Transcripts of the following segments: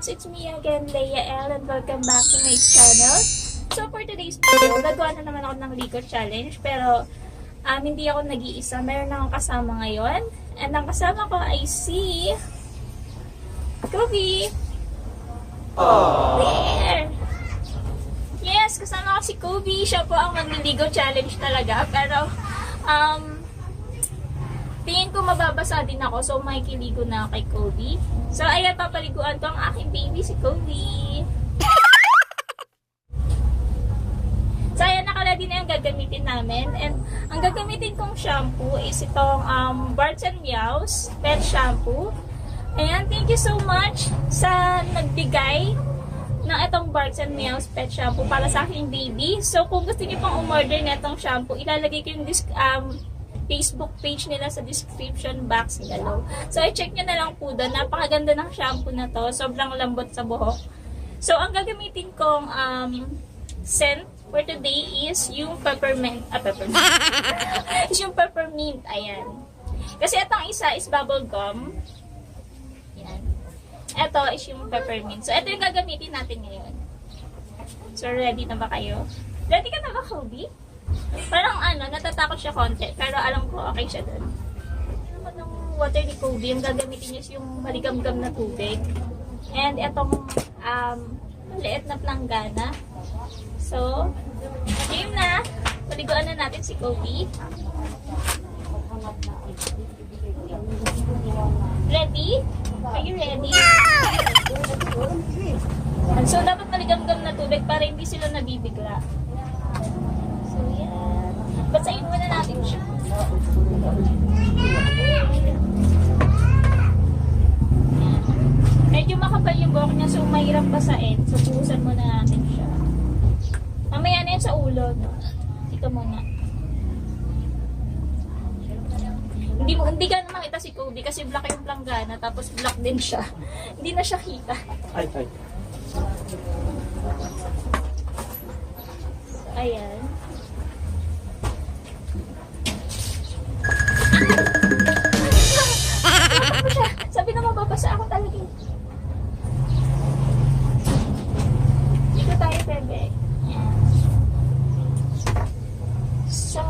Vlogs. It's me again, Leia L, and welcome back to my channel. So for today's video, gagawa na naman ako ng Ligo Challenge, pero hindi ako nag-iisa. Meron akong kasama ngayon. And ang kasama ko ay si Kobe. There! Yes, kasama ko si Kobe. Siya po ang magliligo challenge talaga. Pero, tingin ko mababasa din ako. So, makikiligo na kay Kobe. So, ayan, papaliguan ko ang aking baby, si Kobe. So, ayan, nakaladi na yung gagamitin namin. And, ang gagamitin kong shampoo is itong Barks and Meows Pet Shampoo. Ayan, thank you so much sa nagbigay ng itong Barks and Meows Pet Shampoo para sa aking baby. So, kung gusto niyo pang umorder na itong shampoo, ilalagay ko yung Facebook page nila sa description box below. So, i-check nyo na lang po doon. Napakaganda ng shampoo na to. Sobrang lambot sa buhok. So, ang gagamitin kong scent for today is yung peppermint. Is yung peppermint. Ayan. Kasi itong isa is bubble gum. Ayan. Ito is yung peppermint. So, ito yung gagamitin natin ngayon. So, ready na ba kayo? Ready ka na ba, Kobe? Parang natatakot siya konti. Pero alam ko, okay siya dun. Ano naman ng water ni Kobe, yung gagamitin niya is yung maligamgam na tubig. And itong maliit na planggana. So, game na. Paliguan na natin si Kobe. Ready? Are you ready? So, dapat maligamgam na tubig para hindi sila nabibigla. So, yan. Basahin muna natin siya. Medyo makapal yung buhok niya, so mahirap basahin. So, puhusan muna natin siya. Mamaya na yan sa ulo. No? Dito muna. Hindi ka naman kita si Kobe kasi black yung planggana, tapos black din siya. Hindi na siya kita. Ay. Ayan. Sabi na mababasa ako talaga. Dito tayo, bebe. Ayan. So,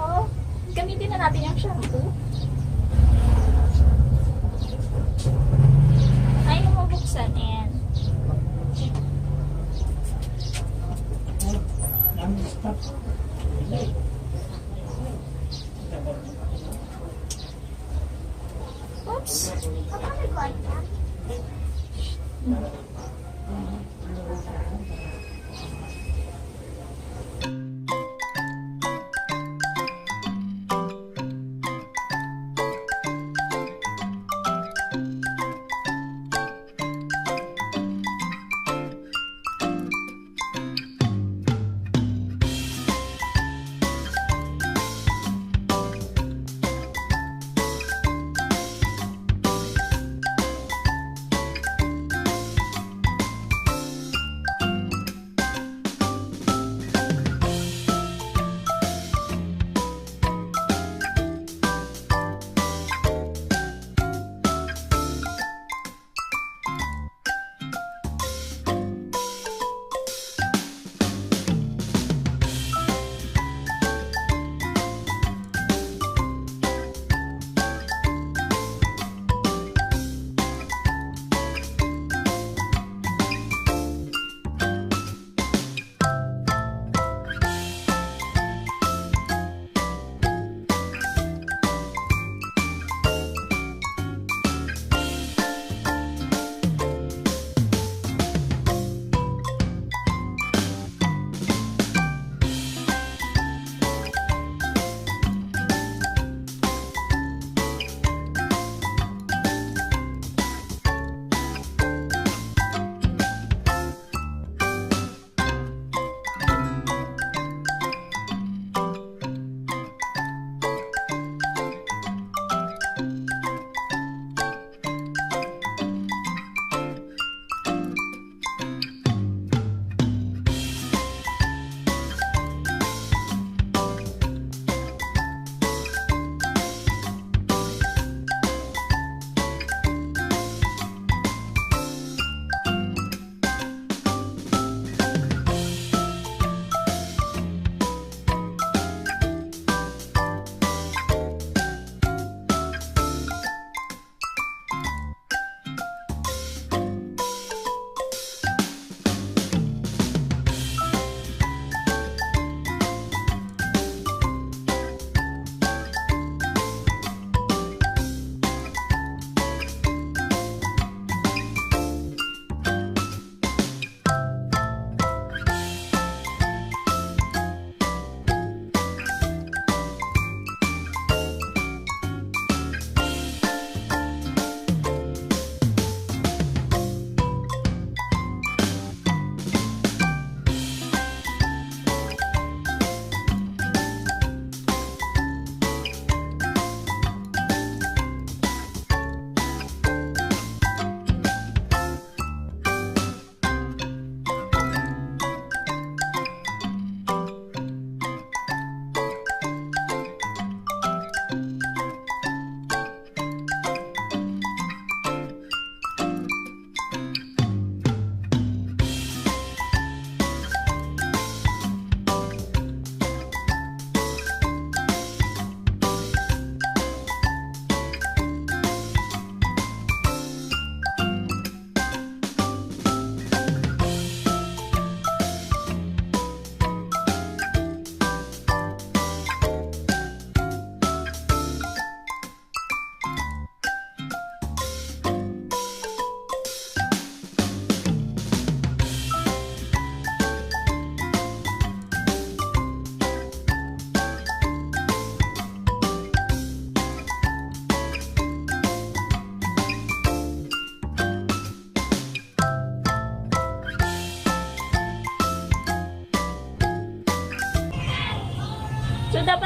gamitin na natin yung shampoo. Ayaw mo buksan. Ayan. Oops. Kapag like that.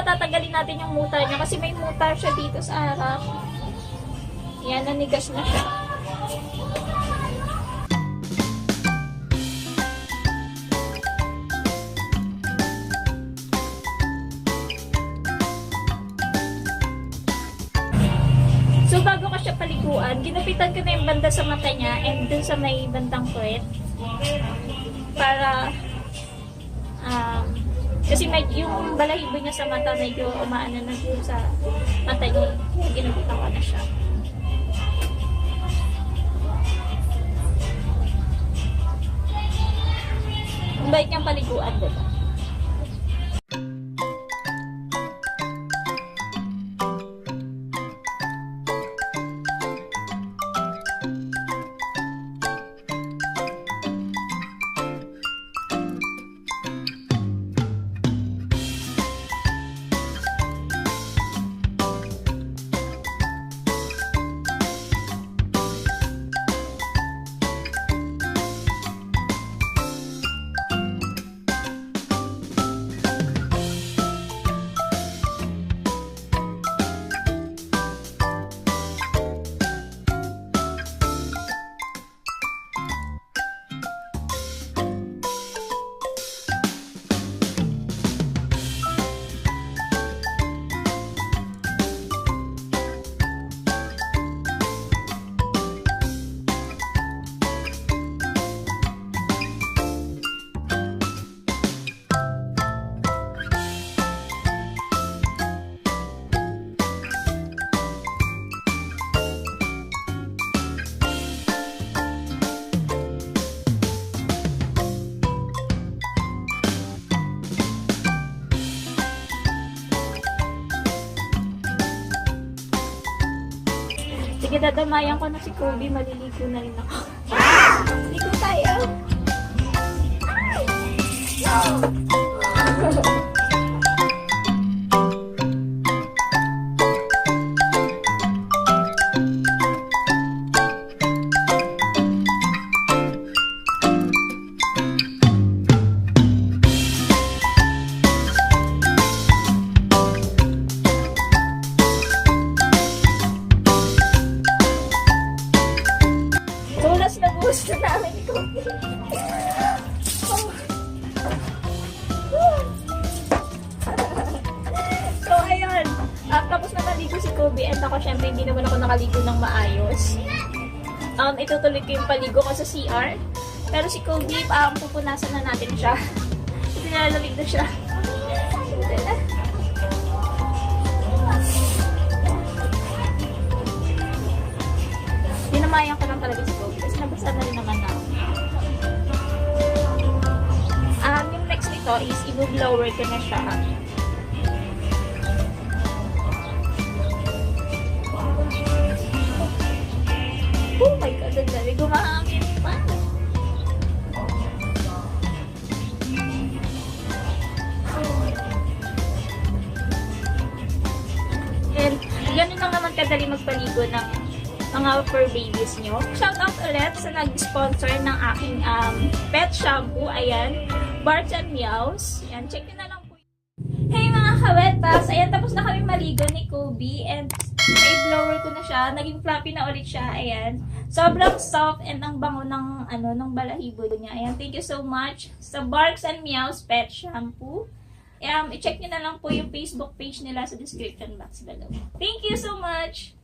tatanggalin natin yung mutar niya kasi may mutar siya dito sa harap. Yan, nanigas na siya. So, bago ko siya paliguan, ginupitan ko na yung banda sa mata niya and dun sa may bandang puwet. Para, kasi yung balahibo niya sa mata medyo umaano na dun sa mata niya. Kaya ginupitan ko na siya. Ang bait niyang paliguan, diba? Sige, dadamayan ko na si Kobe. Maliligo na rin ako. Ligo tayo! Gusto namin ni Kobe. So, ayun. Tapos na maligo si Kobe and ako, syempre, hindi naman ako nakaligo ng maayos. Itutuloy ko yung paligo ko sa CR. Pero si Kobe, pupunasan na natin siya. Kasi nalalamig na siya. Dinamayan ko lang talaga si Kobe kasi nabasa na rin naman ako. Yung next nito is i-blower ko na siya. Oh my God, ang dami gumahangin pa. And ganun lang naman kadali magpaligo ng mga fur babies nyo. Shoutout ulit sa nag-sponsor ng aking pet shampoo. Ayan, Barks and Meows. Ayan, check nyo na lang po. Hey mga kawetas! Ayan, tapos na kami maligo ni Kobe and i-blower ko na siya. Naging fluffy na ulit siya. Ayan. Sobrang soft and ang bango ng, ng balahibo niya. Ayan, thank you so much sa Barks and Meows Pet Shampoo. I-check nyo na lang po yung Facebook page nila sa description box below. Thank you so much!